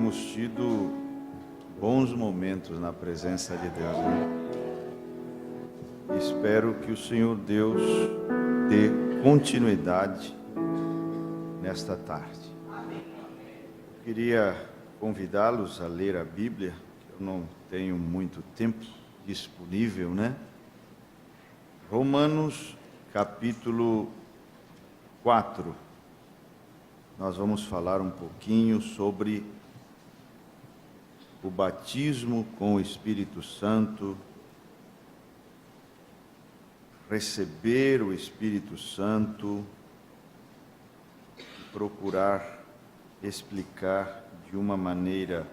temos tido bons momentos na presença de Deus, né? Espero que o Senhor Deus dê continuidade nesta tarde. Queria convidá-los a ler a Bíblia, eu não tenho muito tempo disponível, né? Romanos capítulo 4. Nós vamos falar um pouquinho sobre o batismo com o Espírito Santo, receber o Espírito Santo, procurar explicar de uma maneira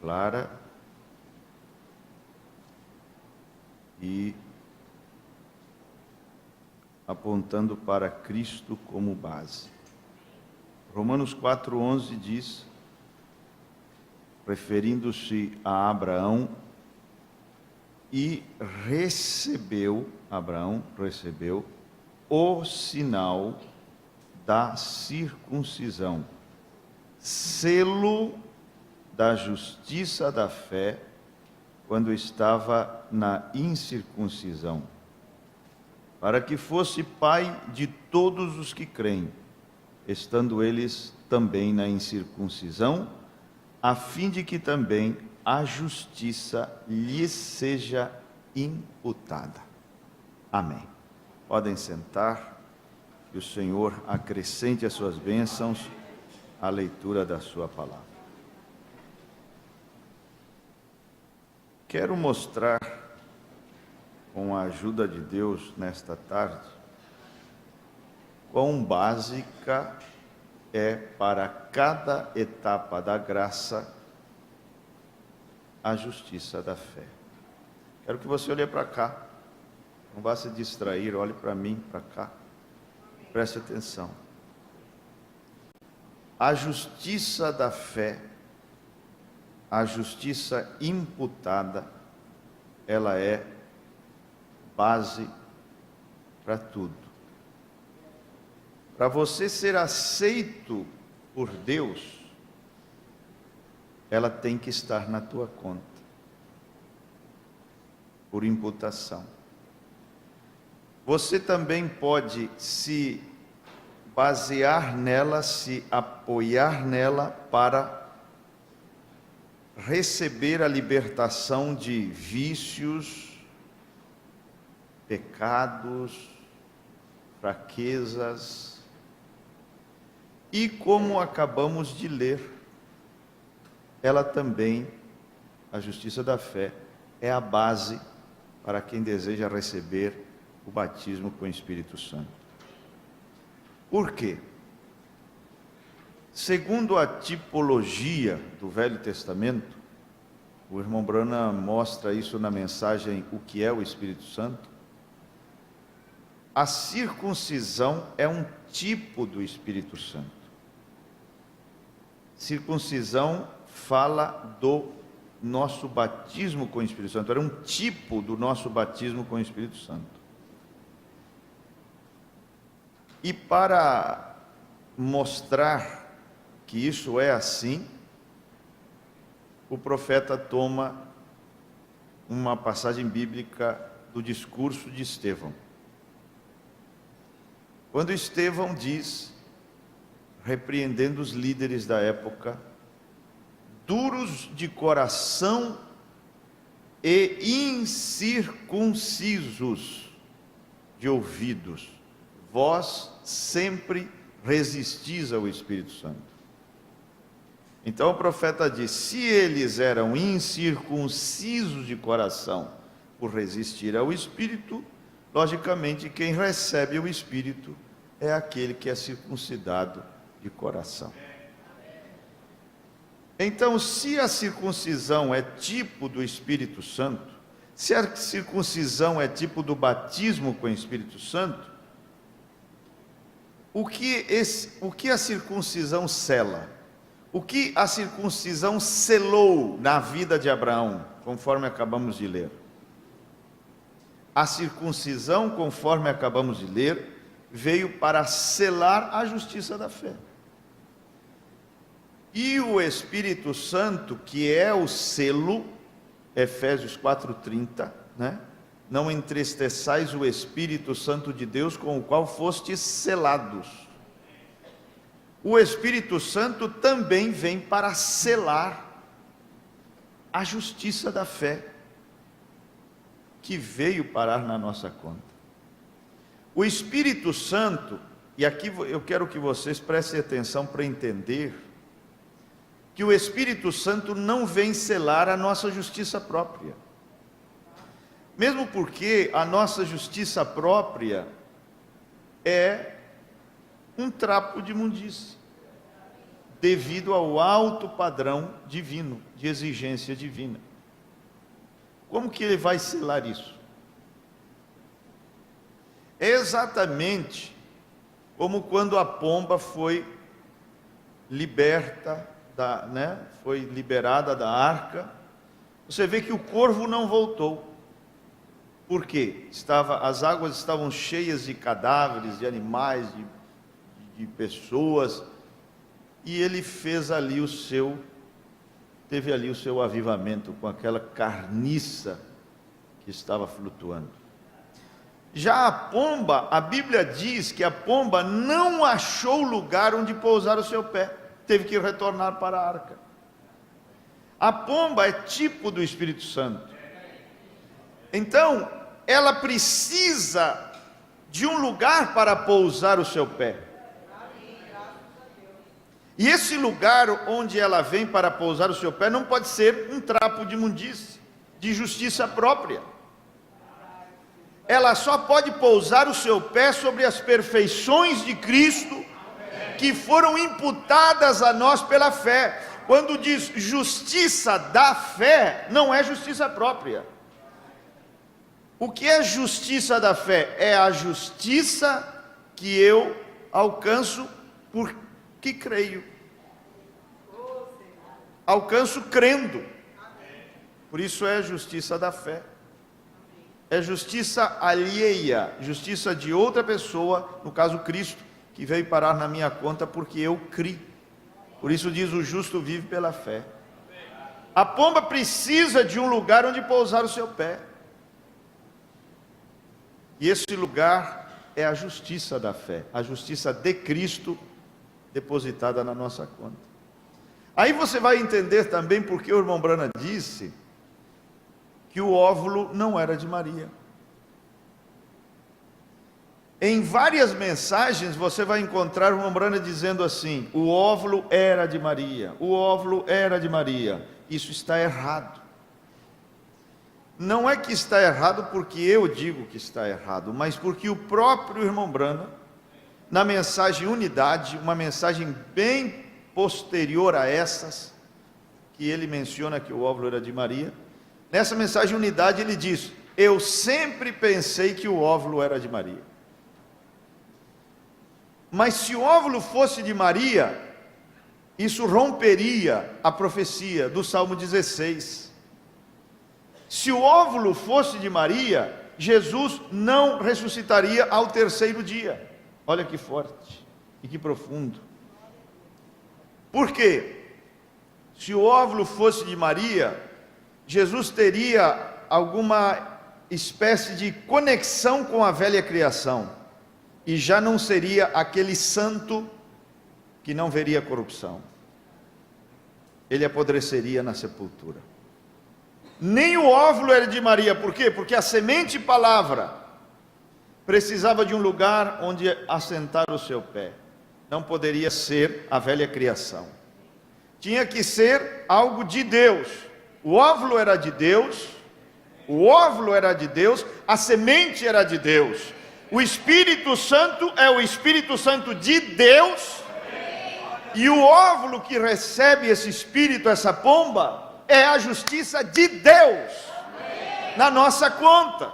clara e apontando para Cristo como base. Romanos 4:11 diz, referindo-se a Abraão, e Abraão recebeu o sinal da circuncisão, selo da justiça da fé, quando estava na incircuncisão, para que fosse pai de todos os que creem, estando eles também na incircuncisão, a fim de que também a justiça lhes seja imputada. Amém. Podem sentar, que o Senhor acrescente as suas bênçãos à leitura da sua palavra. Quero mostrar, com a ajuda de Deus nesta tarde, quão básica é para cada etapa da graça a justiça da fé. Quero que você olhe para cá, não vá se distrair, olhe para mim, para cá, preste atenção. A justiça da fé, a justiça imputada, ela é base para tudo. Para você ser aceito por Deus, ela tem que estar na tua conta, por imputação. Você também pode se basear nela, se apoiar nela para receber a libertação de vícios, pecados, fraquezas. E como acabamos de ler, ela também, a justiça da fé, é a base para quem deseja receber o batismo com o Espírito Santo. Por quê? Segundo a tipologia do Velho Testamento, o irmão Branham mostra isso na mensagem O que é o Espírito Santo, a circuncisão é um tipo do Espírito Santo. Circuncisão fala do nosso batismo com o Espírito Santo, era um tipo do nosso batismo com o Espírito Santo. E para mostrar que isso é assim, o profeta toma uma passagem bíblica do discurso de Estevão. Quando Estevão diz, repreendendo os líderes da época, duros de coração e incircuncisos de ouvidos, vós sempre resistis ao Espírito Santo. Então o profeta diz, se eles eram incircuncisos de coração por resistir ao Espírito, logicamente quem recebe o Espírito é aquele que é circuncidado de coração. Então, se a circuncisão é tipo do Espírito Santo, se a circuncisão é tipo do batismo com o Espírito Santo, o que a circuncisão sela? O que a circuncisão selou na vida de Abraão, conforme acabamos de ler? A circuncisão, conforme acabamos de ler, veio para selar a justiça da fé. E o Espírito Santo, que é o selo, Efésios 4:30, né? Não entristeçais o Espírito Santo de Deus, com o qual fostes selados. O Espírito Santo também vem para selar a justiça da fé, que veio parar na nossa conta. O Espírito Santo, e aqui eu quero que vocês prestem atenção para entender, que o Espírito Santo não vem selar a nossa justiça própria. Mesmo porque a nossa justiça própria é um trapo de imundície, devido ao alto padrão divino, de exigência divina. Como que ele vai selar isso? É exatamente como quando a pomba foi liberta, foi liberada da arca. Você vê que o corvo não voltou. Por quê? As águas estavam cheias de cadáveres, de animais, de pessoas, e ele teve ali o seu avivamento com aquela carniça que estava flutuando. Já a pomba, a Bíblia diz que a pomba não achou lugar onde pousar o seu pé, teve que retornar para a arca. A pomba é tipo do Espírito Santo. Então, ela precisa de um lugar para pousar o seu pé. E esse lugar onde ela vem para pousar o seu pé não pode ser um trapo de imundície, de justiça própria. Ela só pode pousar o seu pé sobre as perfeições de Cristo, que foram imputadas a nós pela fé. Quando diz justiça da fé, não é justiça própria. O que é justiça da fé? É a justiça que eu alcanço porque creio. Alcanço crendo. Por isso é justiça da fé. É justiça alheia, justiça de outra pessoa, no caso Cristo, que veio parar na minha conta porque eu criei. Por isso diz: o justo vive pela fé. A pomba precisa de um lugar onde pousar o seu pé. E esse lugar é a justiça da fé, a justiça de Cristo depositada na nossa conta. Aí você vai entender também porque o irmão Brana disse que o óvulo não era de Maria. Em várias mensagens você vai encontrar o irmão Brana dizendo assim: o óvulo era de Maria, o óvulo era de Maria. Isso está errado. Não é que está errado porque eu digo que está errado, mas porque o próprio irmão Brana, na mensagem Unidade, uma mensagem bem posterior a essas, que ele menciona que o óvulo era de Maria, nessa mensagem Unidade ele diz: eu sempre pensei que o óvulo era de Maria. Mas se o óvulo fosse de Maria, isso romperia a profecia do Salmo 16. Se o óvulo fosse de Maria, Jesus não ressuscitaria ao terceiro dia. Olha que forte e que profundo. Por quê? Se o óvulo fosse de Maria, Jesus teria alguma espécie de conexão com a velha criação, e já não seria aquele santo que não veria corrupção. Ele apodreceria na sepultura. Nem o óvulo era de Maria. Por quê? Porque a semente palavra precisava de um lugar onde assentar o seu pé. Não poderia ser a velha criação. Tinha que ser algo de Deus. O óvulo era de Deus, o óvulo era de Deus, a semente era de Deus. O Espírito Santo é o Espírito Santo de Deus, e o óvulo que recebe esse Espírito, essa pomba, é a justiça de Deus na nossa conta.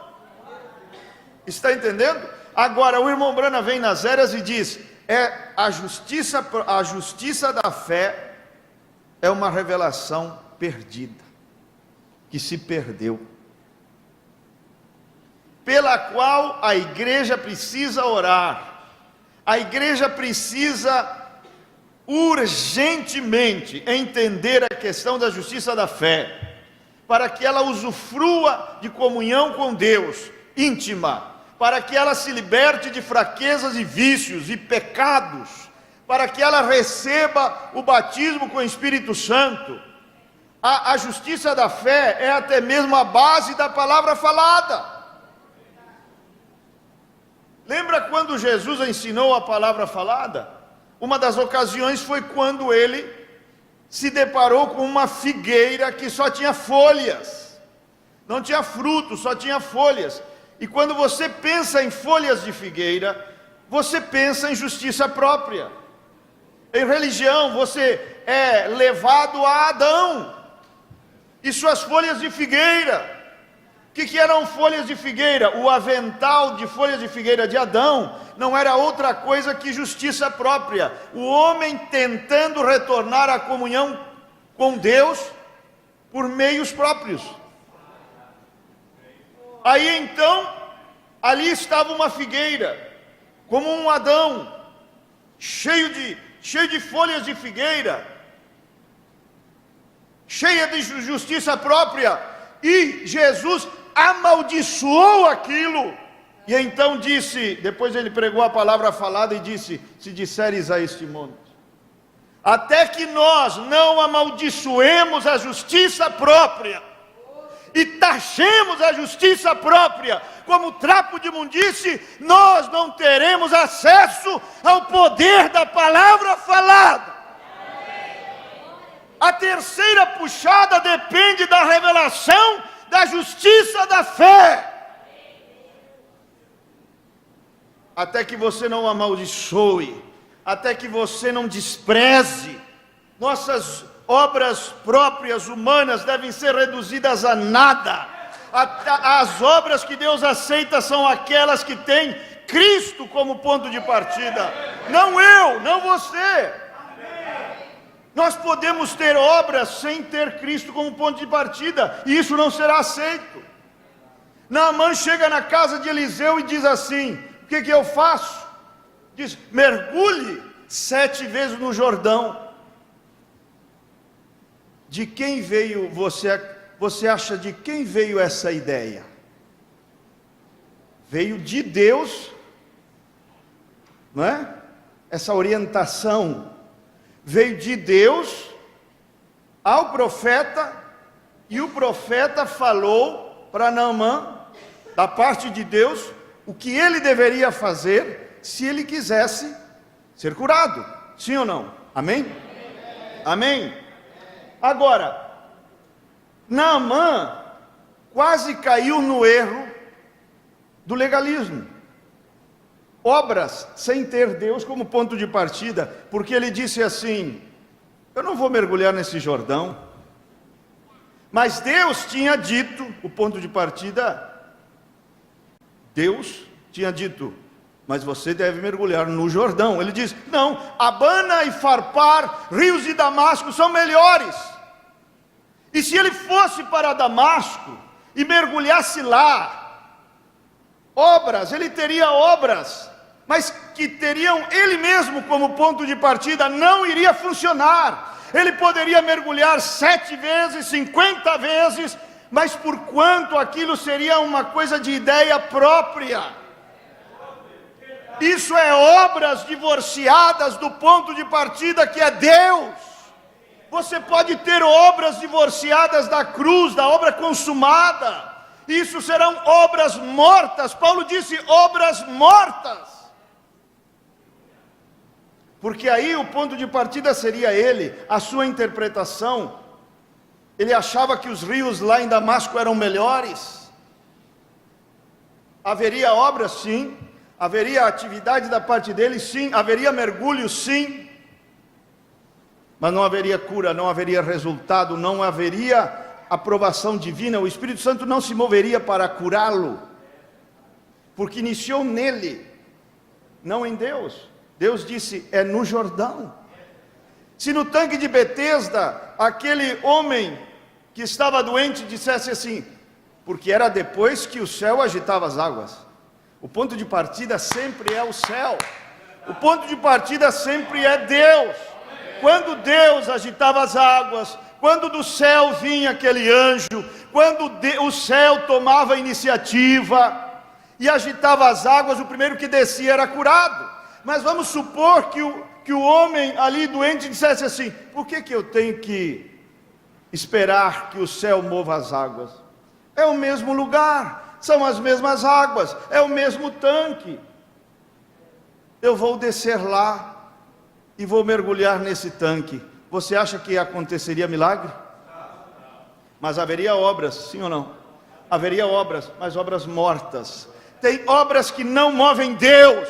Está entendendo? Agora o irmão Brana vem nas eras e diz: a justiça da fé é uma revelação perdida, que se perdeu, pela qual a igreja precisa orar, a igreja precisa urgentemente entender a questão da justiça da fé, para que ela usufrua de comunhão com Deus, íntima, para que ela se liberte de fraquezas e vícios e pecados, para que ela receba o batismo com o Espírito Santo. A justiça da fé é até mesmo a base da palavra falada. Lembra quando Jesus ensinou a palavra falada? Uma das ocasiões foi quando ele se deparou com uma figueira que só tinha folhas, não tinha frutos, só tinha folhas. E quando você pensa em folhas de figueira, você pensa em justiça própria. Em religião, você é levado a Adão e suas folhas de figueira. O que eram folhas de figueira? O avental de folhas de figueira de Adão não era outra coisa que justiça própria. O homem tentando retornar à comunhão com Deus por meios próprios. Aí então, ali estava uma figueira, como um Adão, cheio de folhas de figueira, cheia de justiça própria, e Jesus amaldiçoou aquilo, e então disse, depois ele pregou a palavra falada e disse: se disseres a este monte, até que nós não amaldiçoemos a justiça própria, e taxemos a justiça própria como trapo de imundície, nós não teremos acesso ao poder da palavra falada. A terceira puxada depende da revelação da justiça da fé. Até que você não amaldiçoe, até que você não despreze. Nossas obras próprias humanas devem ser reduzidas a nada. As obras que Deus aceita são aquelas que têm Cristo como ponto de partida. Não eu, não você. Nós podemos ter obras sem ter Cristo como ponto de partida, e isso não será aceito. Naamã chega na casa de Eliseu e diz assim: o que eu faço? Diz: mergulhe 7 vezes no Jordão. De quem veio, você acha de quem veio essa ideia? Veio de Deus, não é? Essa orientação veio de Deus ao profeta, e o profeta falou para Naamã, da parte de Deus, o que ele deveria fazer se ele quisesse ser curado. Sim ou não? Amém? Amém? Agora, Naamã quase caiu no erro do legalismo. Obras sem ter Deus como ponto de partida, porque ele disse assim: eu não vou mergulhar nesse Jordão. Mas Deus tinha dito, o ponto de partida, Deus tinha dito: mas você deve mergulhar no Jordão. Ele diz: não, Abana e Farpar, rios de Damasco são melhores. E se ele fosse para Damasco e mergulhasse lá, obras, ele teria obras, mas que teriam ele mesmo como ponto de partida, não iria funcionar. Ele poderia mergulhar 7 vezes, 50 vezes, mas por quanto aquilo seria uma coisa de ideia própria. Isso é obras divorciadas do ponto de partida que é Deus. Você pode ter obras divorciadas da cruz, da obra consumada. Isso serão obras mortas. Paulo disse obras mortas. Porque aí o ponto de partida seria ele, a sua interpretação. Ele achava que os rios lá em Damasco eram melhores. Haveria obras, sim. Haveria atividade da parte dele, sim. Haveria mergulho, sim. Mas não haveria cura, não haveria resultado, não haveria aprovação divina. O Espírito Santo não se moveria para curá-lo, porque iniciou nele, não em Deus. Deus disse: é no Jordão. Se no tanque de Betesda, aquele homem que estava doente dissesse assim, porque era depois que o céu agitava as águas. O ponto de partida sempre é o céu. O ponto de partida sempre é Deus. Quando Deus agitava as águas, quando do céu vinha aquele anjo, quando o céu tomava a iniciativa e agitava as águas, o primeiro que descia era curado. Mas vamos supor que o homem ali doente dissesse assim: por que eu tenho que esperar que o céu mova as águas? É o mesmo lugar, são as mesmas águas, é o mesmo tanque. Eu vou descer lá e vou mergulhar nesse tanque. Você acha que aconteceria milagre? Mas haveria obras, sim ou não? Haveria obras, mas obras mortas. Tem obras que não movem Deus.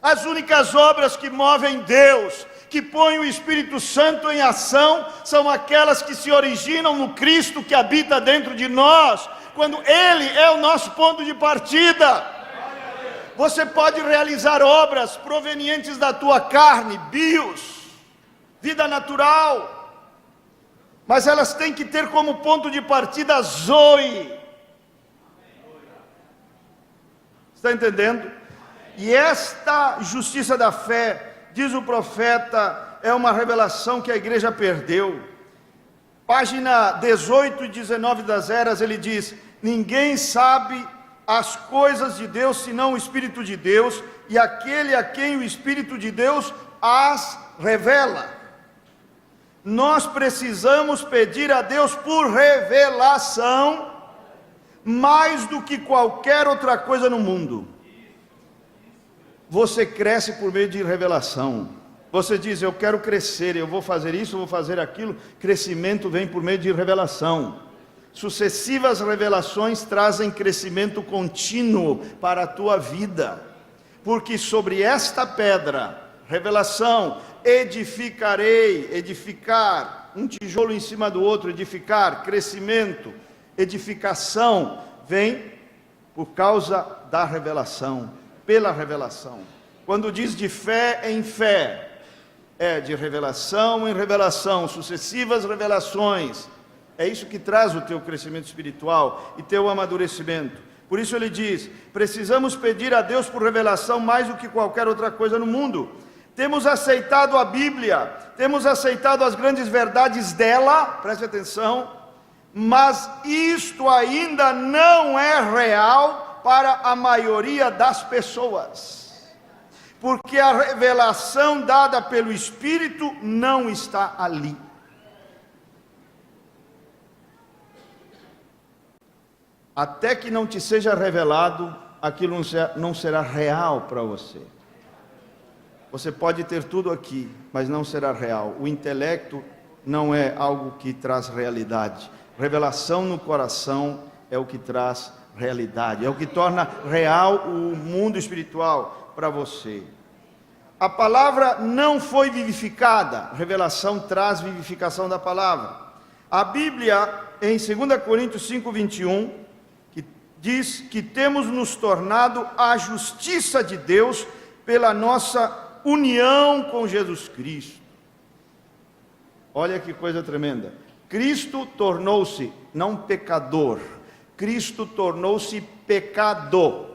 As únicas obras que movem Deus, que põem o Espírito Santo em ação, são aquelas que se originam no Cristo que habita dentro de nós, quando Ele é o nosso ponto de partida. Você pode realizar obras provenientes da tua carne, bios, vida natural, mas elas têm que ter como ponto de partida Zoe. Está entendendo? E esta justiça da fé, diz o profeta, é uma revelação que a igreja perdeu. Página 18 e 19 das Eras, ele diz: ninguém sabe as coisas de Deus senão o Espírito de Deus, e aquele a quem o Espírito de Deus as revela. Nós precisamos pedir a Deus por revelação, mais do que qualquer outra coisa no mundo. Você cresce por meio de revelação. Você diz: eu quero crescer, eu vou fazer isso, eu vou fazer aquilo. Crescimento vem por meio de revelação. Sucessivas revelações trazem crescimento contínuo para a tua vida, porque sobre esta pedra, revelação, edificarei, edificar, um tijolo em cima do outro, edificar, crescimento, edificação, vem por causa da revelação, pela revelação. Quando diz de fé em fé, é de revelação em revelação, sucessivas revelações. É isso que traz o teu crescimento espiritual e teu amadurecimento. Por isso ele diz: precisamos pedir a Deus por revelação mais do que qualquer outra coisa no mundo. Temos aceitado a Bíblia, temos aceitado as grandes verdades dela, preste atenção, mas isto ainda não é real para a maioria das pessoas, porque a revelação dada pelo Espírito não está ali. Até que não te seja revelado, aquilo não será real para você. Você pode ter tudo aqui, mas não será real. O intelecto não é algo que traz realidade. Revelação no coração é o que traz realidade, é o que torna real o mundo espiritual para você. A palavra não foi vivificada, revelação traz vivificação da palavra. A Bíblia, em 2 Coríntios 5:21, diz que temos nos tornado a justiça de Deus pela nossa união com Jesus Cristo. Olha que coisa tremenda. Cristo tornou-se, não pecador, Cristo tornou-se pecado.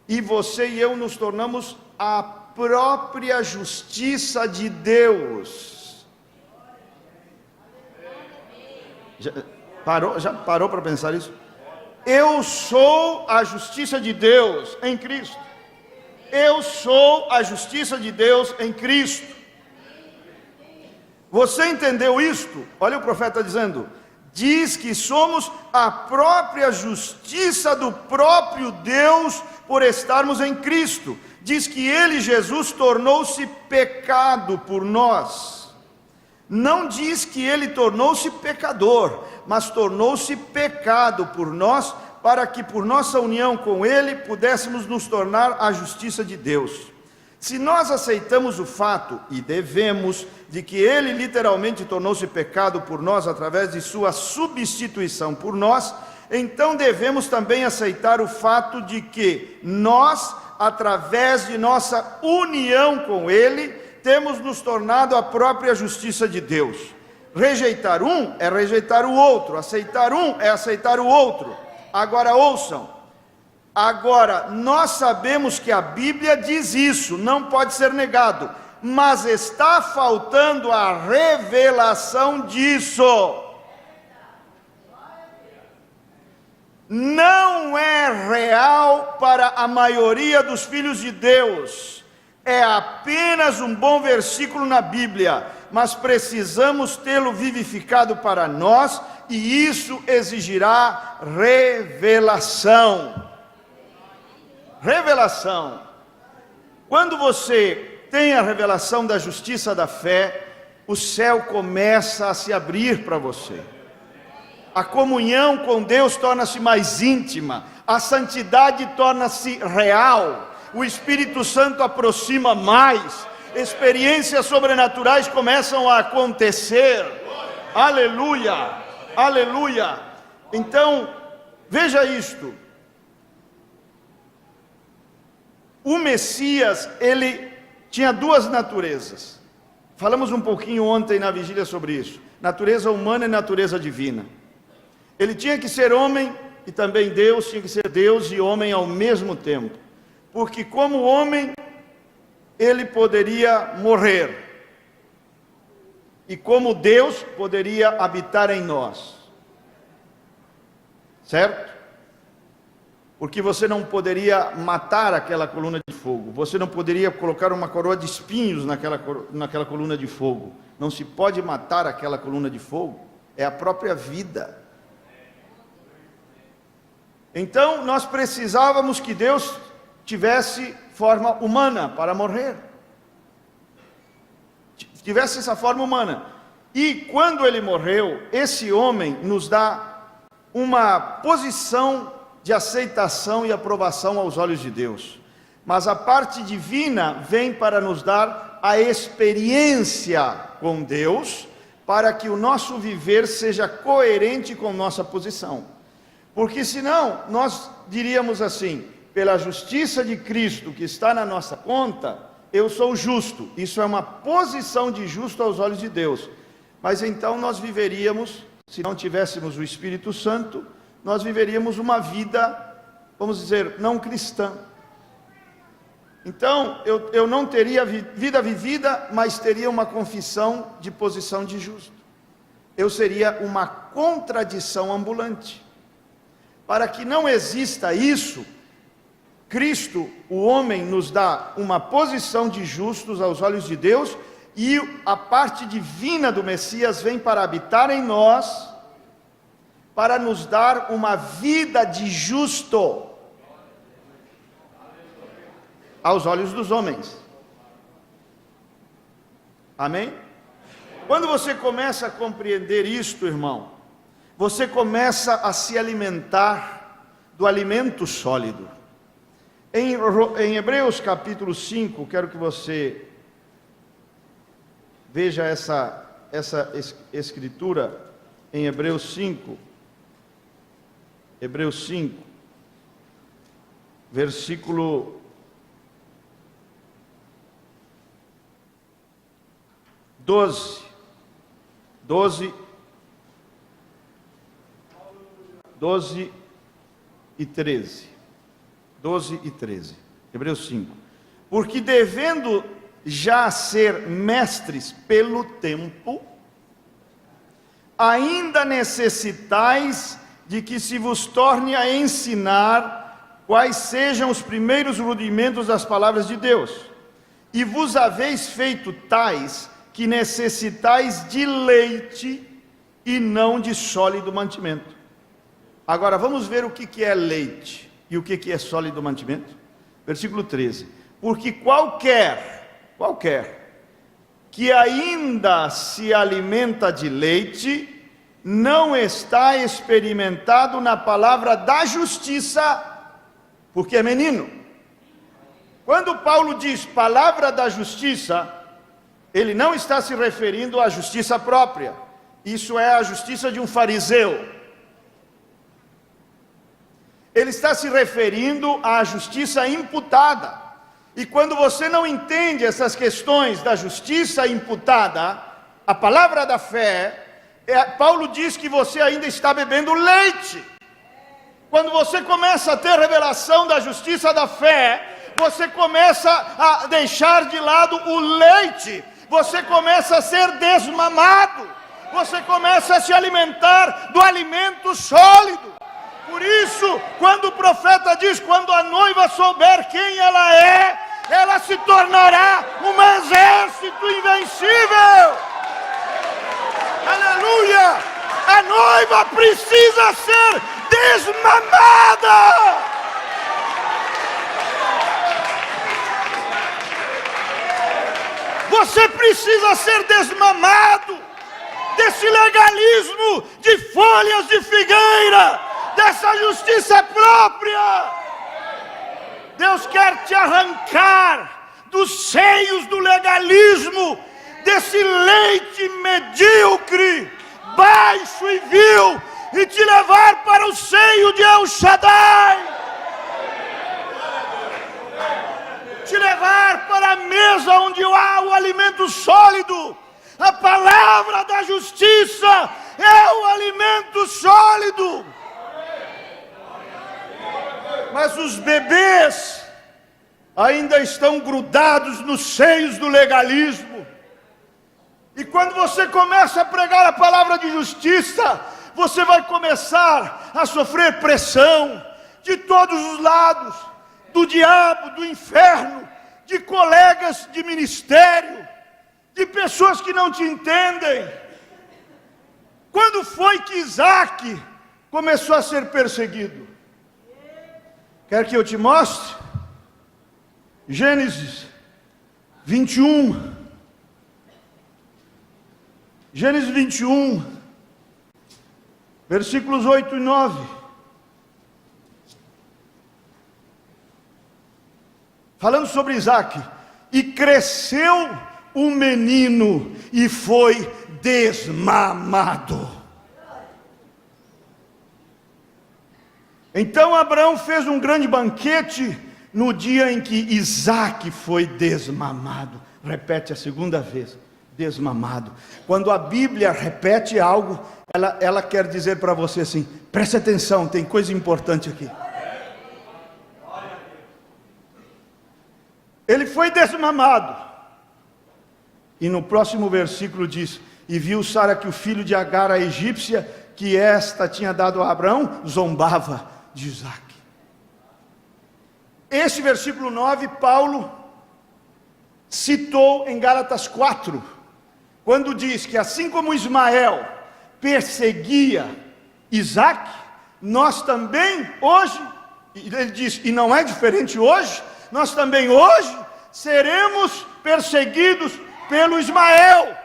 E você e eu nos tornamos a própria justiça de Deus. Já parou para pensar isso? Eu sou a justiça de Deus em Cristo. Eu sou a justiça de Deus em Cristo. Você entendeu isto? Olha o profeta dizendo: diz que somos a própria justiça do próprio Deus por estarmos em Cristo. Diz que Ele, Jesus, tornou-se pecado por nós. Não diz que Ele tornou-se pecador, mas tornou-se pecado por nós, para que por nossa união com Ele pudéssemos nos tornar a justiça de Deus. Se nós aceitamos o fato, e devemos, de que Ele literalmente tornou-se pecado por nós através de sua substituição por nós, então devemos também aceitar o fato de que nós, através de nossa união com Ele, temos nos tornado a própria justiça de Deus. Rejeitar um é rejeitar o outro, aceitar um é aceitar o outro. Agora ouçam, agora nós sabemos que a Bíblia diz isso, não pode ser negado, mas está faltando a revelação disso. Não é real para a maioria dos filhos de Deus, é apenas um bom versículo na Bíblia, mas precisamos tê-lo vivificado para nós, e isso exigirá revelação. Revelação. Quando você tem a revelação da justiça da fé, o céu começa a se abrir para você. A comunhão com Deus torna-se mais íntima, a santidade torna-se real, o Espírito Santo aproxima mais, experiências sobrenaturais começam a acontecer. Aleluia, aleluia. Então, veja isto. O Messias, ele tinha duas naturezas. Falamos um pouquinho ontem na vigília sobre isso. Natureza humana e natureza divina. Ele tinha que ser homem e também Deus, tinha que ser Deus e homem ao mesmo tempo. Porque como homem, ele poderia morrer. E como Deus, poderia habitar em nós. Certo? Porque você não poderia matar aquela coluna de fogo. Você não poderia colocar uma coroa de espinhos naquela coluna de fogo. Não se pode matar aquela coluna de fogo. É a própria vida. Então, nós precisávamos que Deus tivesse forma humana para morrer. Tivesse essa forma humana. E quando ele morreu, esse homem nos dá uma posição de aceitação e aprovação aos olhos de Deus. Mas a parte divina vem para nos dar a experiência com Deus, para que o nosso viver seja coerente com nossa posição. Porque senão, nós diríamos assim, pela justiça de Cristo que está na nossa conta, eu sou justo. Isso é uma posição de justo aos olhos de Deus. Mas então nós viveríamos, se não tivéssemos o Espírito Santo, nós viveríamos uma vida, vamos dizer, não cristã. Então, eu não teria vida vivida, mas teria uma confissão de posição de justo. Eu seria uma contradição ambulante. Para que não exista isso, Cristo, o homem, nos dá uma posição de justos aos olhos de Deus, e a parte divina do Messias vem para habitar em nós, para nos dar uma vida de justo aos olhos dos homens. Amém? Quando você começa a compreender isto, irmão, você começa a se alimentar do alimento sólido. Em Hebreus capítulo 5, quero que você veja essa escritura em Hebreus 5. Hebreus 5, versículo 12 e 13. 12 e 13. Hebreus 5. Porque devendo já ser mestres pelo tempo, ainda necessitais de que se vos torne a ensinar quais sejam os primeiros rudimentos das palavras de Deus. E vos haveis feito tais que necessitais de leite e não de sólido mantimento. Agora vamos ver o que é leite e o que é sólido mantimento. Versículo 13. Porque qualquer que ainda se alimenta de leite, não está experimentado na palavra da justiça, porque é menino. Quando Paulo diz palavra da justiça, ele não está se referindo à justiça própria. Isso é a justiça de um fariseu. Ele está se referindo à justiça imputada. E quando você não entende essas questões da justiça imputada, a palavra da fé, Paulo diz que você ainda está bebendo leite. Quando você começa a ter revelação da justiça da fé, você começa a deixar de lado o leite, você começa a ser desmamado, você começa a se alimentar do alimento sólido. Por isso, quando o profeta diz, quando a noiva souber quem ela é, ela se tornará um exército invencível. Aleluia! A noiva precisa ser desmamada. Você precisa ser desmamado desse legalismo de folhas de figueira, dessa justiça própria. Deus quer te arrancar dos seios do legalismo, desse leite medíocre, baixo e vil, e te levar para o seio de El Shaddai. Te levar para a mesa onde há o alimento sólido. A palavra da justiça é o alimento sólido. Mas os bebês ainda estão grudados nos seios do legalismo. E quando você começa a pregar a palavra de justiça, você vai começar a sofrer pressão de todos os lados, do diabo, do inferno, de colegas de ministério, de pessoas que não te entendem. Quando foi que Isaac começou a ser perseguido? Quer que eu te mostre? Gênesis 21. Gênesis 21, versículos 8 e 9. Falando sobre Isaac. E cresceu o menino e foi desmamado. Então Abraão fez um grande banquete no dia em que Isaac foi desmamado. Repete a segunda vez, desmamado. Quando a Bíblia repete algo, ela quer dizer para você assim, preste atenção, tem coisa importante aqui. Ele foi desmamado. E no próximo versículo diz, e viu Sara que o filho de Agar, a egípcia, que esta tinha dado a Abraão, zombava de Isaac. Esse versículo 9, Paulo citou em Gálatas 4, quando diz que assim como Ismael perseguia Isaac, nós também hoje, ele diz, e não é diferente hoje, nós também hoje seremos perseguidos pelo Ismael.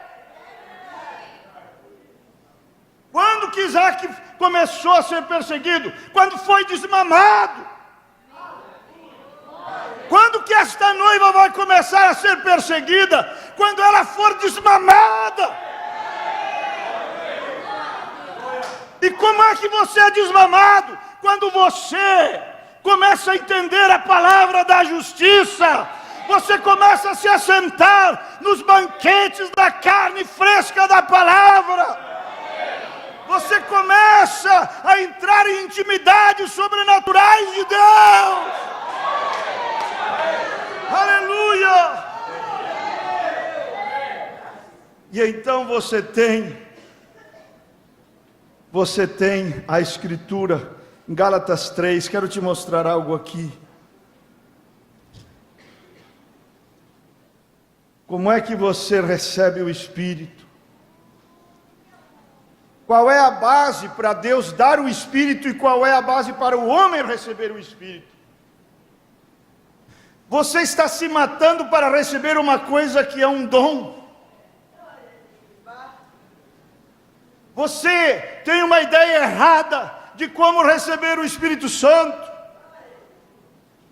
Quando que Isaac começou a ser perseguido? Quando foi desmamado. Quando que esta noiva vai começar a ser perseguida? Quando ela for desmamada. E como é que você é desmamado? Quando você começa a entender a palavra da justiça, você começa a se assentar nos banquetes da carne fresca da palavra. Você começa a entrar em intimidades sobrenaturais de Deus. Aleluia! E então você tem a escritura em Gálatas 3, quero te mostrar algo aqui. Como é que você recebe o Espírito? Qual é a base para Deus dar o Espírito e qual é a base para o homem receber o Espírito? Você está se matando para receber uma coisa que é um dom. Você tem uma ideia errada de como receber o Espírito Santo.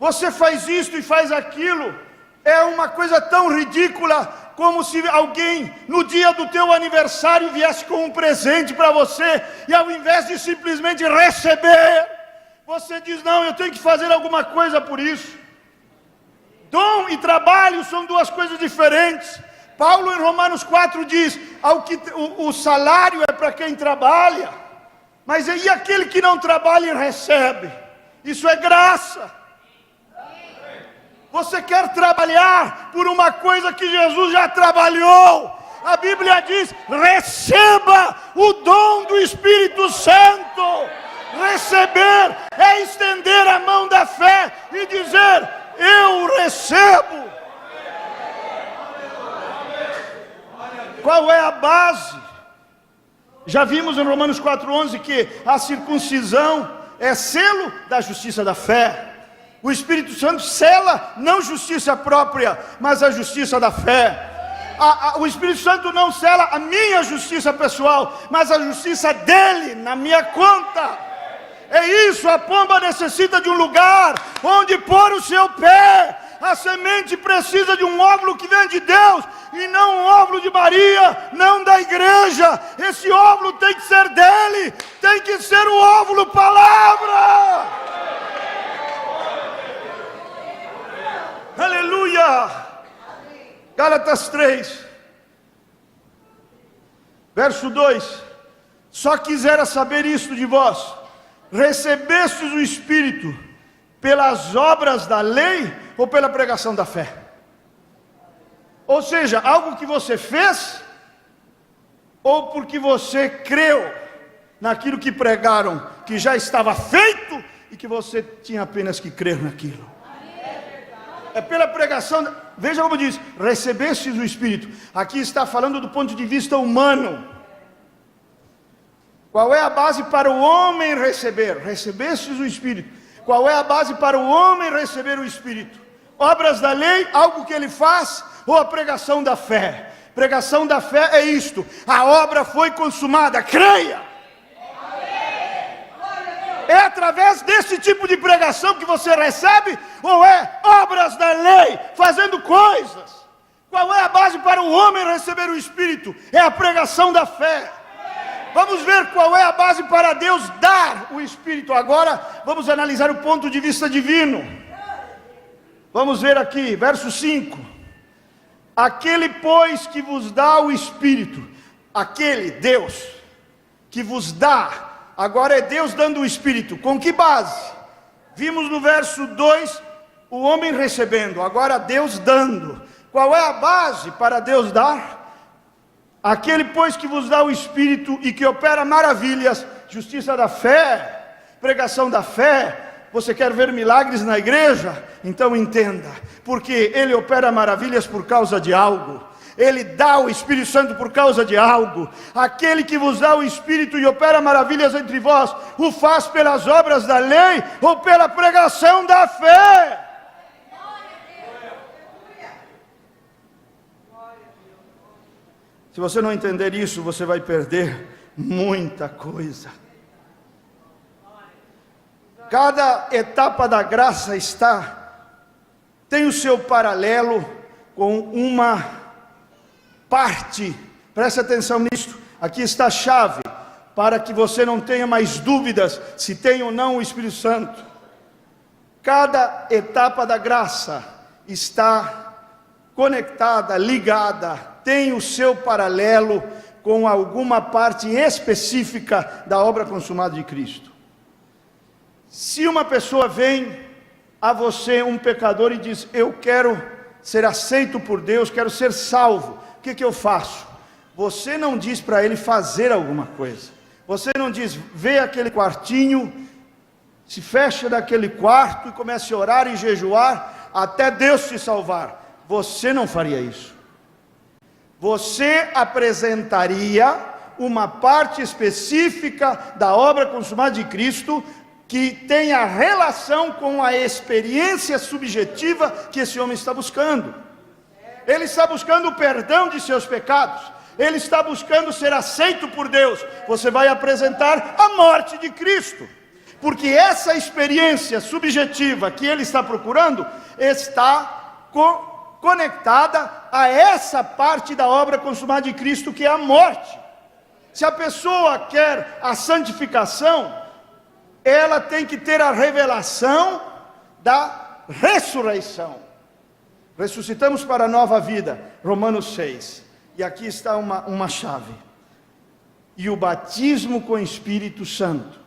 Você faz isto e faz aquilo. É uma coisa tão ridícula como se alguém no dia do teu aniversário viesse com um presente para você e ao invés de simplesmente receber, você diz, não, eu tenho que fazer alguma coisa por isso. Dom e trabalho são duas coisas diferentes. Paulo em Romanos 4 diz, o salário é para quem trabalha, mas e aquele que não trabalha e recebe? Isso é graça. Você quer trabalhar por uma coisa que Jesus já trabalhou. A Bíblia diz: receba o dom do Espírito Santo. Receber é estender a mão da fé e dizer: eu recebo. Qual é a base? Já vimos em Romanos 4,11 que a circuncisão é selo da justiça da fé. O Espírito Santo sela não justiça própria, mas a justiça da fé. O Espírito Santo não sela a minha justiça pessoal, mas a justiça dele na minha conta. É isso, a pomba necessita de um lugar onde pôr o seu pé. A semente precisa de um óvulo que vem de Deus, e não um óvulo de Maria, não da igreja. Esse óvulo tem que ser dele, tem que ser o óvulo palavra. Aleluia. Gálatas 3, verso 2: só quisera saber isto de vós: recebestes o Espírito pelas obras da lei ou pela pregação da fé? Ou seja, algo que você fez, ou porque você creu naquilo que pregaram, que já estava feito, e que você tinha apenas que crer naquilo. É pela pregação. Veja como diz: recebestes o Espírito. Aqui está falando do ponto de vista humano. Qual é a base para o homem receber? Recebestes o Espírito. Qual é a base para o homem receber o Espírito? Obras da lei, algo que ele faz, ou a pregação da fé? Pregação da fé é isto: a obra foi consumada, creia. É através desse tipo de pregação que você recebe, ou é obras da lei, fazendo coisas? Qual é a base para o homem receber o Espírito? É a pregação da fé. Vamos ver qual é a base para Deus dar o Espírito. Agora vamos analisar o ponto de vista divino. Vamos ver aqui, verso 5: aquele, pois, que vos dá o Espírito, aquele Deus que vos dá. Agora é Deus dando o Espírito. Com que base? Vimos no verso 2 o homem recebendo, agora Deus dando. Qual é a base para Deus dar? Aquele, pois, que vos dá o Espírito e que opera maravilhas, justiça da fé, pregação da fé. Você quer ver milagres na igreja? Então entenda, porque Ele opera maravilhas por causa de algo. Ele dá o Espírito Santo por causa de algo. Aquele que vos dá o Espírito e opera maravilhas entre vós, o faz pelas obras da lei ou pela pregação da fé? Se você não entender isso, você vai perder muita coisa. Cada etapa da graça tem o seu paralelo com uma parte. Preste atenção nisso. Aqui está a chave para que você não tenha mais dúvidas se tem ou não o Espírito Santo. Cada etapa da graça está conectada, ligada, tem o seu paralelo com alguma parte específica da obra consumada de Cristo. Se uma pessoa vem a você, um pecador, e diz: eu quero ser aceito por Deus, quero ser salvo, o que eu faço? Você não diz para ele fazer alguma coisa. Você não diz: vê aquele quartinho, se fecha naquele quarto e comece a orar e jejuar até Deus te salvar. Você não faria isso. Você apresentaria uma parte específica da obra consumada de Cristo que tenha relação com a experiência subjetiva que esse homem está buscando. Ele está buscando o perdão de seus pecados. Ele está buscando ser aceito por Deus. Você vai apresentar a morte de Cristo, porque essa experiência subjetiva que ele está procurando está conectada a essa parte da obra consumada de Cristo, que é a morte. Se a pessoa quer a santificação, ela tem que ter a revelação da ressurreição. Ressuscitamos para a nova vida, Romanos 6. E aqui está uma chave. E o batismo com o Espírito Santo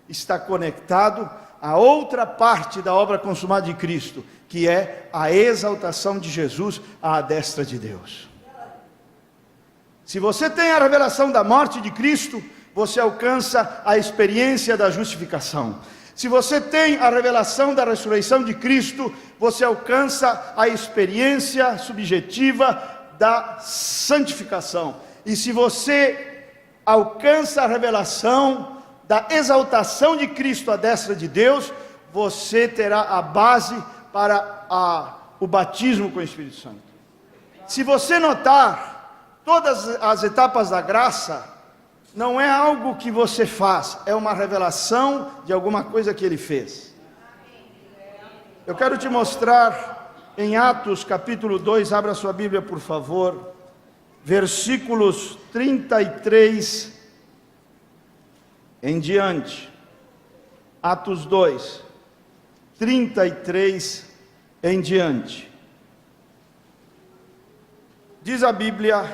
está conectado a outra parte da obra consumada de Cristo, que é a exaltação de Jesus à destra de Deus. Se você tem a revelação da morte de Cristo, você alcança a experiência da justificação. Se você tem a revelação da ressurreição de Cristo, você alcança a experiência subjetiva da santificação. E se você alcança a revelação da exaltação de Cristo à destra de Deus, você terá a base para o batismo com o Espírito Santo. Se você notar, todas as etapas da graça não é algo que você faz, é uma revelação de alguma coisa que Ele fez. Eu quero te mostrar em Atos capítulo 2, abra sua Bíblia por favor, versículos 33 em diante. Atos 2, 33 em diante. Diz a Bíblia: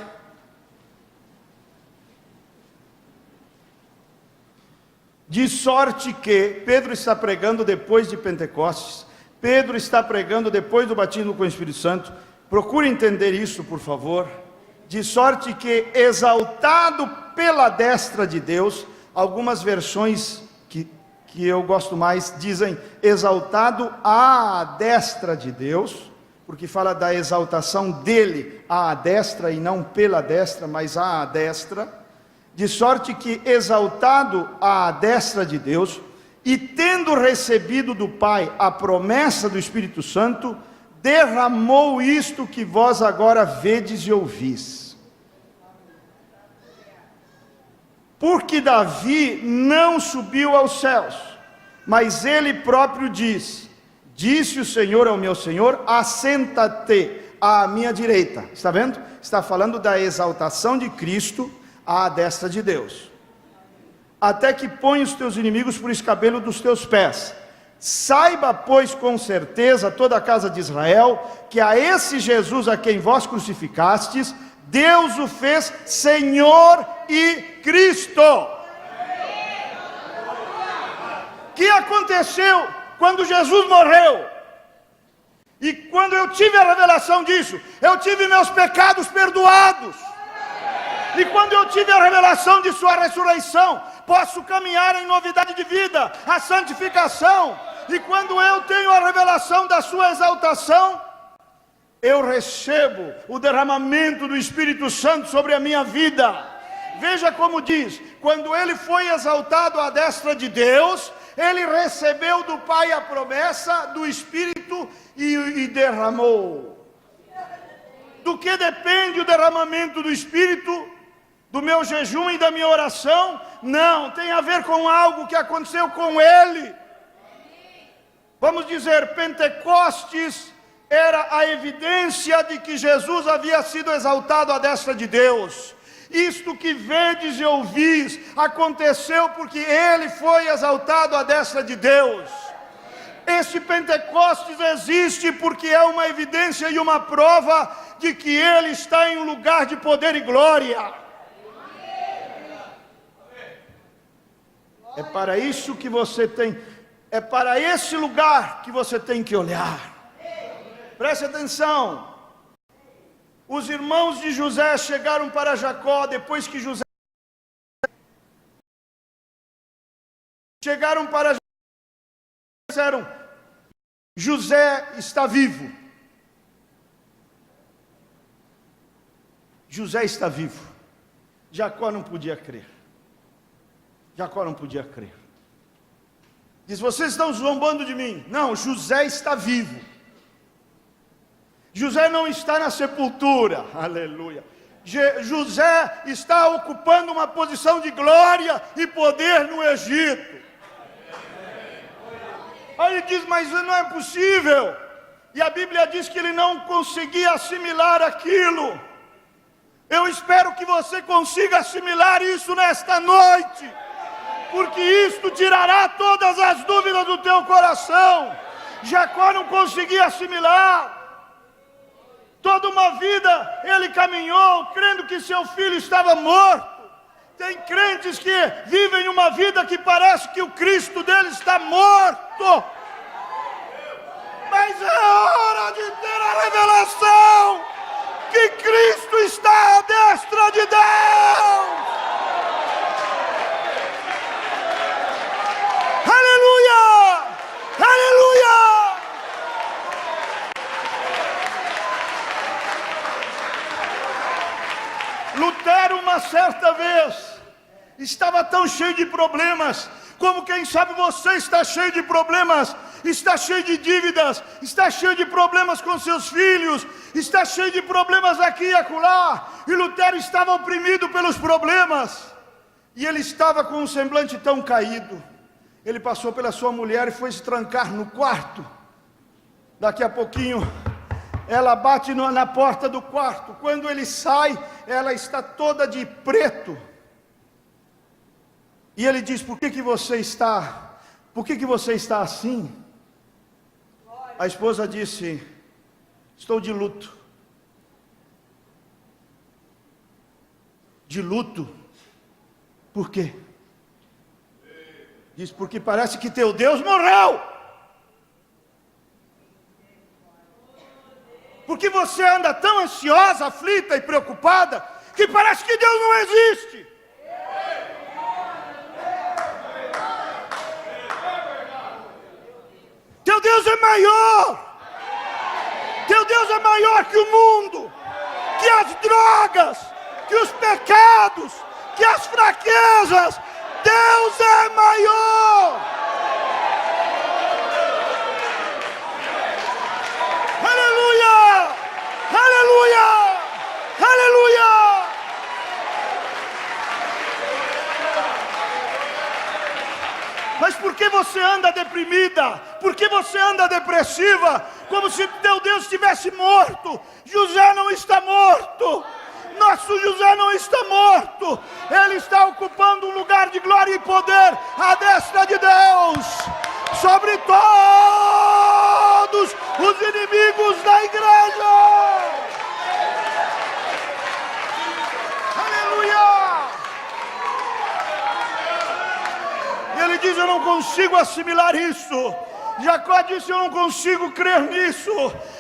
de sorte que, Pedro está pregando depois de Pentecostes, Pedro está pregando depois do batismo com o Espírito Santo, procure entender isso por favor, de sorte que, exaltado pela destra de Deus, algumas versões que eu gosto mais, dizem, exaltado à destra de Deus, porque fala da exaltação dele à destra, e não pela destra, mas à destra, de sorte que, exaltado à destra de Deus, e tendo recebido do Pai a promessa do Espírito Santo, derramou isto que vós agora vedes e ouvis. Porque Davi não subiu aos céus, mas ele próprio disse o Senhor ao meu Senhor, assenta-te à minha direita. Está vendo? Está falando da exaltação de Cristo à destra de Deus. Até que põe os teus inimigos por escabelo dos teus pés. Saiba, pois, com certeza, toda a casa de Israel, que a esse Jesus a quem vós crucificastes, Deus o fez Senhor e Cristo. O que aconteceu quando Jesus morreu? E quando eu tive a revelação disso, eu tive meus pecados perdoados. E quando eu tive a revelação de sua ressurreição, posso caminhar em novidade de vida, a santificação. E quando eu tenho a revelação da sua exaltação, eu recebo o derramamento do Espírito Santo sobre a minha vida. Veja como diz, quando ele foi exaltado à destra de Deus, ele recebeu do Pai a promessa do Espírito e derramou. Do que depende o derramamento do Espírito? Do meu jejum e da minha oração? Não, tem a ver com algo que aconteceu com ele. Vamos dizer, Pentecostes era a evidência de que Jesus havia sido exaltado à destra de Deus. Isto que vedes e ouvis aconteceu porque ele foi exaltado à destra de Deus. Este Pentecostes existe porque é uma evidência e uma prova de que ele está em um lugar de poder e glória. É para isso que você tem, é para esse lugar que você tem que olhar. Preste atenção. Os irmãos de José chegaram para Jacó depois que José chegaram para José e disseram: José está vivo. José está vivo. Jacó não podia crer. Jacó não podia crer. Diz: vocês estão zombando de mim. Não, José está vivo. José não está na sepultura. Aleluia. José está ocupando uma posição de glória e poder no Egito. Aí ele diz: mas não é possível. E a Bíblia diz que ele não conseguia assimilar aquilo. Eu espero que você consiga assimilar isso nesta noite, porque isto tirará todas as dúvidas do teu coração. Jacó não conseguia assimilar. Toda uma vida ele caminhou crendo que seu filho estava morto, Tem crentes que vivem uma vida que parece que o Cristo deles está morto. Mas é hora de ter a revelação que Cristo está à destra de Deus. Aleluia! Aleluia! Lutero, uma certa vez, estava tão cheio de problemas, como quem sabe você está cheio de problemas, está cheio de dívidas, está cheio de problemas com seus filhos, está cheio de problemas aqui e acolá, e Lutero estava oprimido pelos problemas, e ele estava com um semblante tão caído. Ele passou pela sua mulher e foi se trancar no quarto. Daqui a pouquinho, ela bate na porta do quarto. Quando ele sai, ela está toda de preto. E ele diz: por que você está assim? A esposa disse: estou de luto. De luto? Por quê? Diz: porque parece que teu Deus morreu. Porque você anda tão ansiosa, aflita e preocupada, que parece que Deus não existe. Teu Deus é maior. Teu Deus é maior que o mundo, que as drogas, que os pecados, que as fraquezas. Deus é maior. Aleluia! Aleluia! Aleluia! Mas por que você anda deprimida? Por que você anda depressiva? Como se teu Deus estivesse morto. José não está morto. Nosso José não está morto. Ele está ocupando um lugar de glória e poder à destra de Deus, sobre todos os inimigos da igreja. Aleluia! E ele diz: eu não consigo assimilar isso. Jacó disse: eu não consigo crer nisso.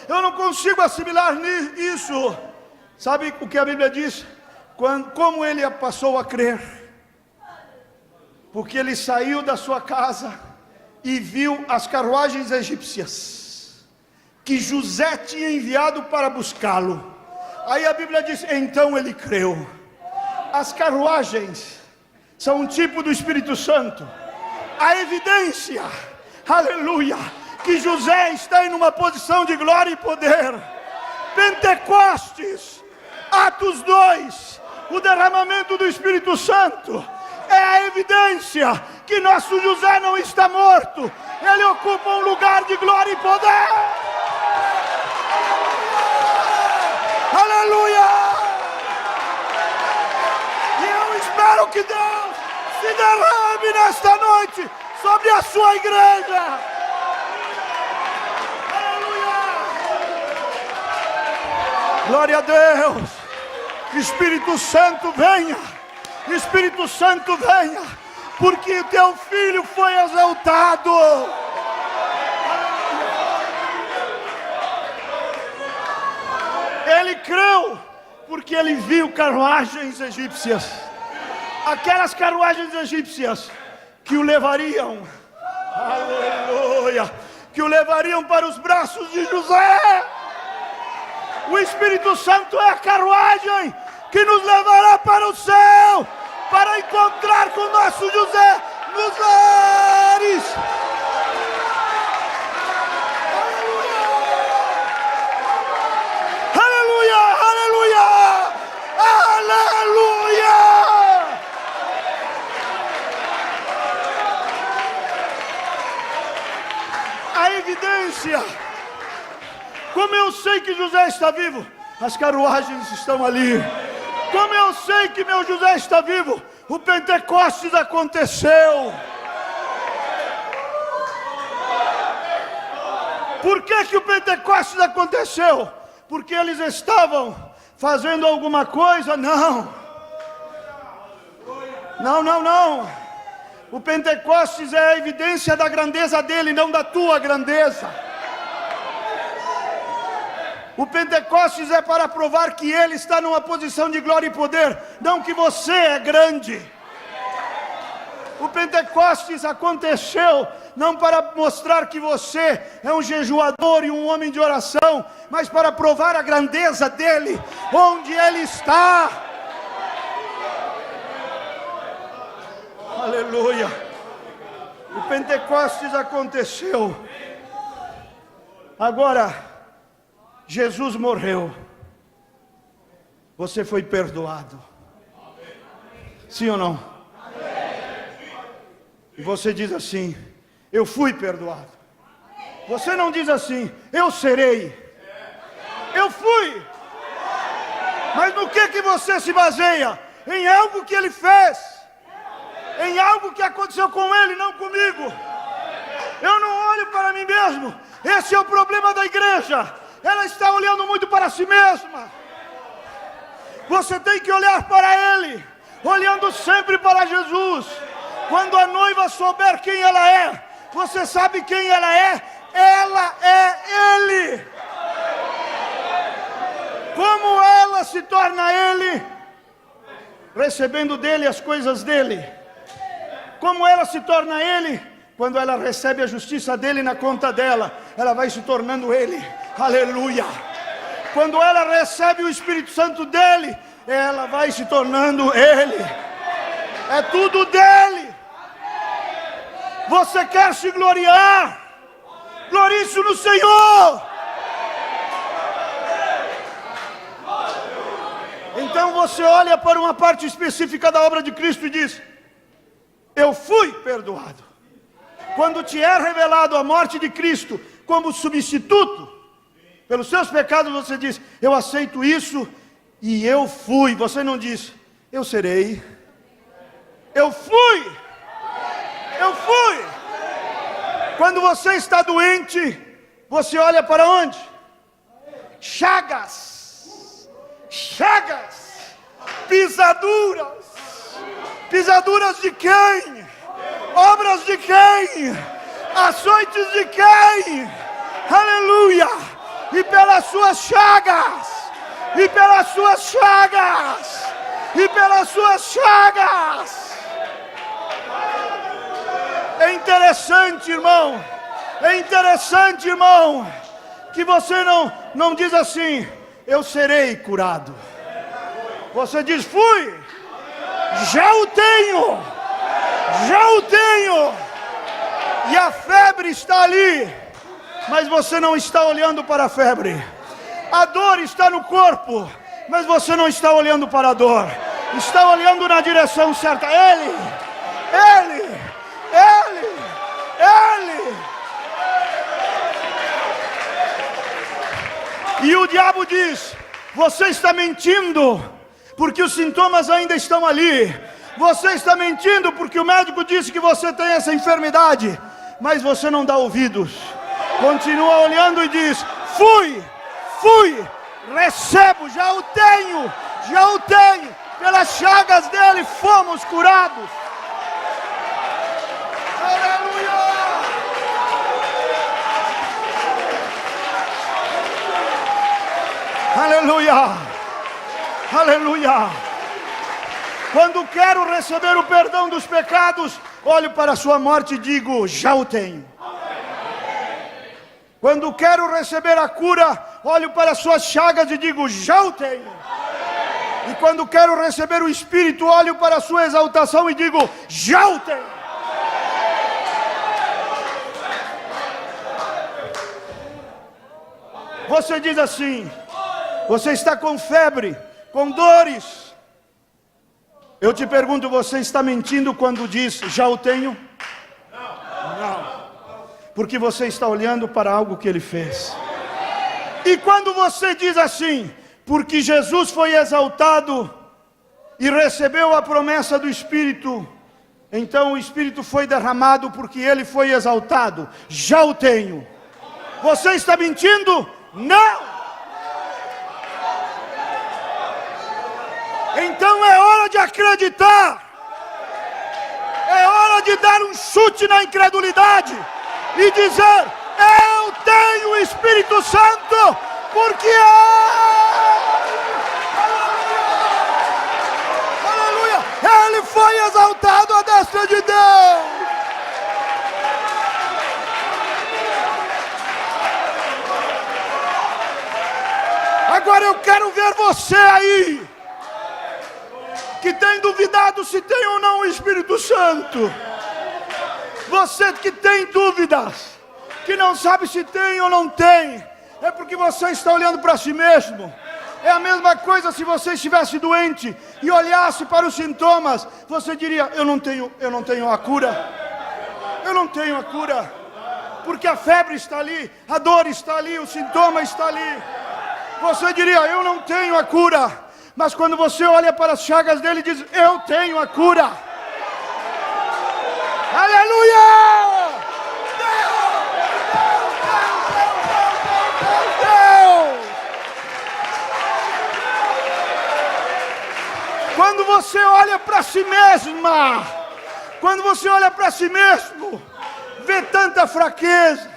Eu não consigo assimilar isso. Sabe o que a Bíblia diz? Como ele passou a crer? Porque ele saiu da sua casa e viu as carruagens egípcias que José tinha enviado para buscá-lo. Aí a Bíblia diz: então ele creu. As carruagens são um tipo do Espírito Santo. A evidência, aleluia, que José está em uma posição de glória e poder. Pentecostes, Atos 2, o derramamento do Espírito Santo, é a evidência que nosso José não está morto. Ele ocupa um lugar de glória e poder. Aleluia! E eu espero que Deus se derrame nesta noite sobre a sua igreja. Glória a Deus. Espírito Santo venha. Espírito Santo venha. Porque o teu filho foi exaltado. Ele creu porque ele viu carruagens egípcias. Aquelas carruagens egípcias que o levariam, aleluia, que o levariam para os braços de José. O Espírito Santo é a carruagem que nos levará para o céu, para encontrar com nosso José nos lares. Aleluia! Aleluia! Aleluia! A evidência. Como eu sei que José está vivo? As carruagens estão ali. Como eu sei que meu José está vivo? O Pentecostes aconteceu. Por que o Pentecostes aconteceu? Porque eles estavam fazendo alguma coisa? Não. Não, não, não. O Pentecostes é a evidência da grandeza dele, não da tua grandeza. O Pentecostes é para provar que ele está numa posição de glória e poder, não que você é grande. O Pentecostes aconteceu não para mostrar que você é um jejuador e um homem de oração, mas para provar a grandeza dele, onde ele está. Aleluia. O Pentecostes aconteceu. Agora, Jesus morreu. Você foi perdoado. Sim ou não? E você diz assim: eu fui perdoado. Você não diz assim: eu serei. Eu fui. Mas no que você se baseia? Em algo que ele fez. Em algo que aconteceu com ele, não comigo. Eu não olho para mim mesmo. Esse é o problema da igreja. Ela está olhando muito para si mesma. Você tem que olhar para ele, olhando sempre para Jesus. Quando a noiva souber quem ela é, você sabe quem ela é ele. Como ela se torna ele? Recebendo dele as coisas dele. Como ela se torna ele? Quando ela recebe a justiça dele na conta dela, ela vai se tornando ele. Aleluia. Quando ela recebe o Espírito Santo dele, ela vai se tornando ele. É tudo dele. Você quer se gloriar? Glorie-se no Senhor. Então você olha para uma parte específica da obra de Cristo e diz: eu fui perdoado. Quando te é revelado a morte de Cristo como substituto pelos seus pecados, você diz: eu aceito isso e eu fui. Você não diz: eu serei. Eu fui. Eu fui. Quando você está doente, você olha para onde? Chagas. Chagas. Pisaduras. Pisaduras de quem? Obras de quem? Açoites de quem? Aleluia. E pelas suas chagas. E pelas suas chagas. E pelas suas chagas. É interessante, irmão. É interessante, irmão, que você não diz assim: eu serei curado. Você diz: fui. Já o tenho. Já o tenho. E a febre está ali, mas você não está olhando para a febre. A dor está no corpo, mas você não está olhando para a dor. Está olhando na direção certa. Ele. E o diabo diz: você está mentindo, porque os sintomas ainda estão ali. Você está mentindo porque o médico disse que você tem essa enfermidade. Mas você não dá ouvidos. Continua olhando e diz: fui, recebo, já o tenho. Pelas chagas dele fomos curados. Aleluia! Aleluia! Aleluia! Quando quero receber o perdão dos pecados, olho para a sua morte e digo: já o tenho. Quando quero receber a cura, olho para as suas chagas e digo: já o tenho. E quando quero receber o Espírito, olho para a sua exaltação e digo: já o tenho. Você diz assim: você está com febre, com dores. Eu te pergunto, você está mentindo quando diz: já o tenho? Não. Porque você está olhando para algo que ele fez. E quando você diz assim: porque Jesus foi exaltado e recebeu a promessa do Espírito, então o Espírito foi derramado porque ele foi exaltado. Já o tenho. Você está mentindo? Não. Então é hora de acreditar pode dar um chute na incredulidade e dizer: eu tenho o Espírito Santo, porque aleluia, Ele foi exaltado à destra de Deus. Agora eu quero ver você aí, que tem duvidado se tem ou não o Espírito Santo. Você que tem dúvidas, que não sabe se tem ou não tem, é porque você está olhando para si mesmo. É a mesma coisa se você estivesse doente e olhasse para os sintomas, você diria: eu não tenho a cura. Eu não tenho a cura, porque a febre está ali, a dor está ali, o sintoma está ali. Você diria: eu não tenho a cura. Mas quando você olha para as chagas dele, diz: eu tenho a cura. Aleluia! Deus! Quando você olha para si mesma, quando você olha para si mesmo, vê tanta fraqueza,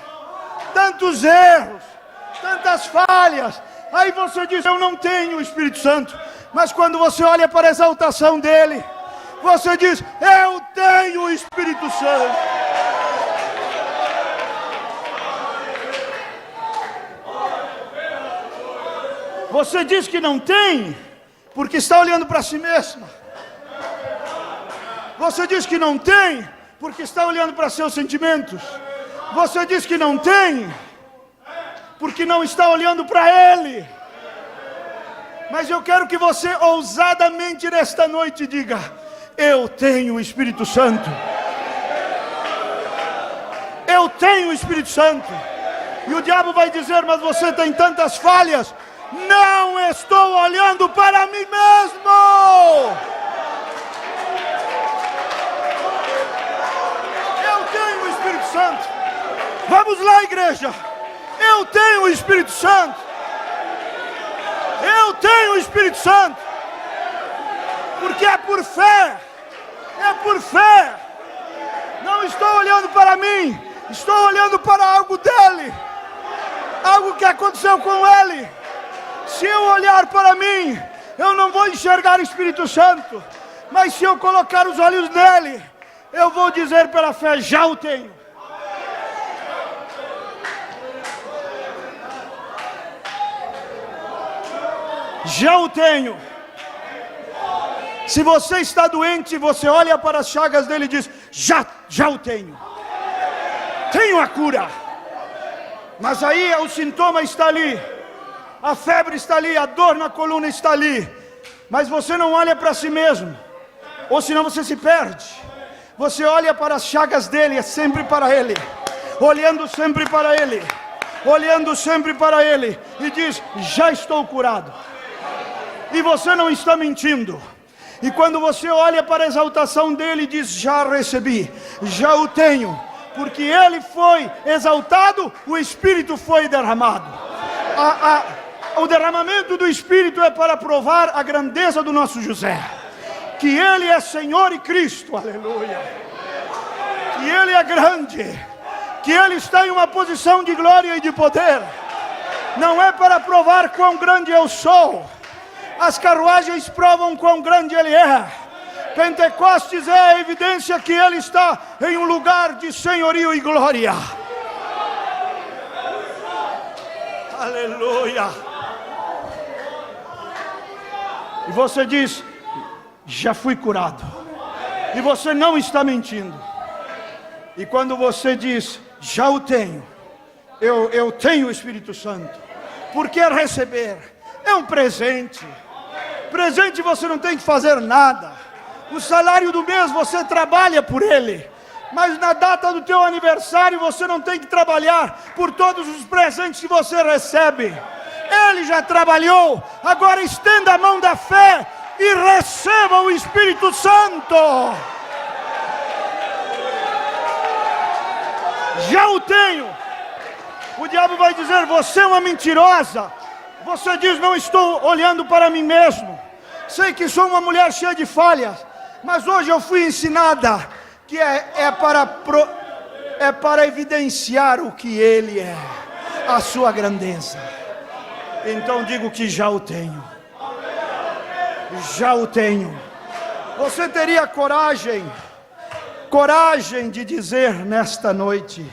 tantos erros, tantas falhas, aí você diz: eu não tenho o Espírito Santo. Mas quando você olha para a exaltação dele, você diz: eu tenho o Espírito Santo. Você diz que não tem, porque está olhando para si mesma. Você diz que não tem, porque está olhando para seus sentimentos. Você diz que não tem, porque não está olhando para Ele. Mas eu quero que você ousadamente nesta noite diga: eu tenho o Espírito Santo. Eu tenho o Espírito Santo. E o diabo vai dizer: mas você tem tantas falhas. Não estou olhando para mim mesmo. Eu tenho o Espírito Santo. Vamos lá, igreja. Eu tenho o Espírito Santo. Eu tenho o Espírito Santo. Porque é por fé. É por fé. Não estou olhando para mim. Estou olhando para algo dele. Algo que aconteceu com ele. Se eu olhar para mim, eu não vou enxergar o Espírito Santo. Mas se eu colocar os olhos nele, eu vou dizer pela fé: já o tenho. Já o tenho. Se você está doente, você olha para as chagas dele e diz: já o tenho. Tenho a cura. Mas aí o sintoma está ali. A febre está ali, a dor na coluna está ali. Mas você não olha para si mesmo. Ou senão você se perde. Você olha para as chagas dele, é sempre para ele. Olhando sempre para ele. Olhando sempre para ele. E diz: já estou curado. E você não está mentindo. E quando você olha para a exaltação dele, diz: já recebi, já o tenho. Porque ele foi exaltado, o Espírito foi derramado. O derramamento do Espírito é para provar a grandeza do nosso José. Que ele é Senhor e Cristo, aleluia. Que ele é grande. Que ele está em uma posição de glória e de poder. Não é para provar quão grande eu sou. As carruagens provam quão grande ele é. Pentecostes é a evidência que ele está em um lugar de senhorio e glória. Aleluia. E você diz: já fui curado. E você não está mentindo. E quando você diz: já o tenho, eu tenho o Espírito Santo. Por que receber? É um presente. Presente você não tem que fazer nada. O salário do mês você trabalha por ele. Mas na data do teu aniversário você não tem que trabalhar por todos os presentes que você recebe. Ele já trabalhou. Agora estenda a mão da fé e receba o Espírito Santo. Já o tenho. O diabo vai dizer: você é uma mentirosa. Você diz: não estou olhando para mim mesmo. Sei que sou uma mulher cheia de falhas, mas hoje eu fui ensinada que é para evidenciar o que Ele é, a sua grandeza. Então digo que já o tenho. Já o tenho. Você teria coragem de dizer nesta noite: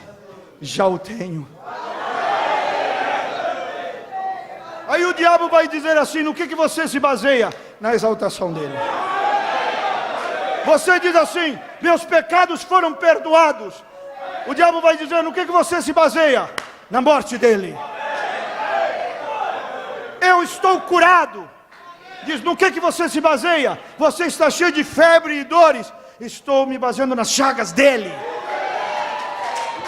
já o tenho. Aí o diabo vai dizer assim: no que você se baseia? Na exaltação dele. Você diz assim: meus pecados foram perdoados. O diabo vai dizer: no que você se baseia? Na morte dele. Eu estou curado. Diz: no que você se baseia? Você está cheio de febre e dores. Estou me baseando nas chagas dele.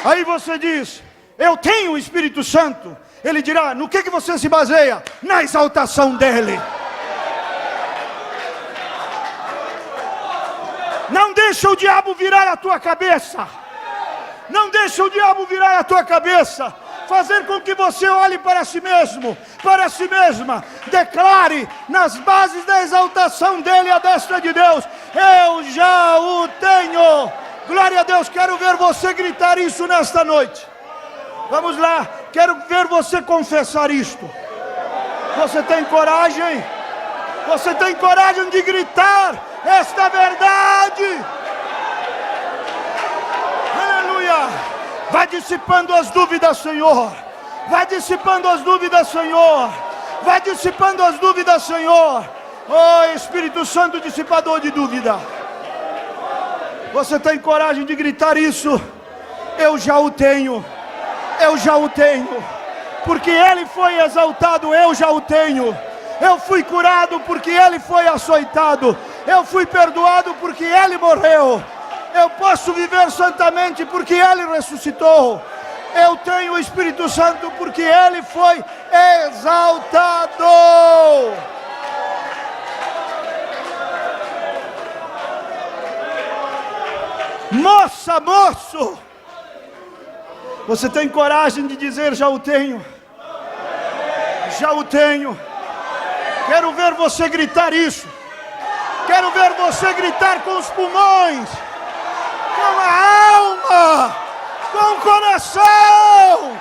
Aí você diz: eu tenho o Espírito Santo. Ele dirá: no que você se baseia? Na exaltação dele. Não deixa o diabo virar a tua cabeça. Não deixa o diabo virar a tua cabeça. Fazer com que você olhe para si mesmo, para si mesma. Declare nas bases da exaltação dele à destra de Deus: eu já o tenho. Glória a Deus. Quero ver você gritar isso nesta noite. Vamos lá, quero ver você confessar isto. Você tem coragem? Você tem coragem de gritar esta verdade? Aleluia! Vai dissipando as dúvidas, Senhor. Vai dissipando as dúvidas, Senhor. Vai dissipando as dúvidas, Senhor. Oh, Espírito Santo, dissipador de dúvida. Você tem coragem de gritar isso? Eu já o tenho. Eu já o tenho. Porque Ele foi exaltado, eu já o tenho. Eu fui curado porque Ele foi açoitado. Eu fui perdoado porque Ele morreu. Eu posso viver santamente porque Ele ressuscitou. Eu tenho o Espírito Santo porque Ele foi exaltado. Moça, moço, você tem coragem de dizer: já o tenho? Já o tenho. Quero ver você gritar isso. Quero ver você gritar com os pulmões, com a alma, com o coração.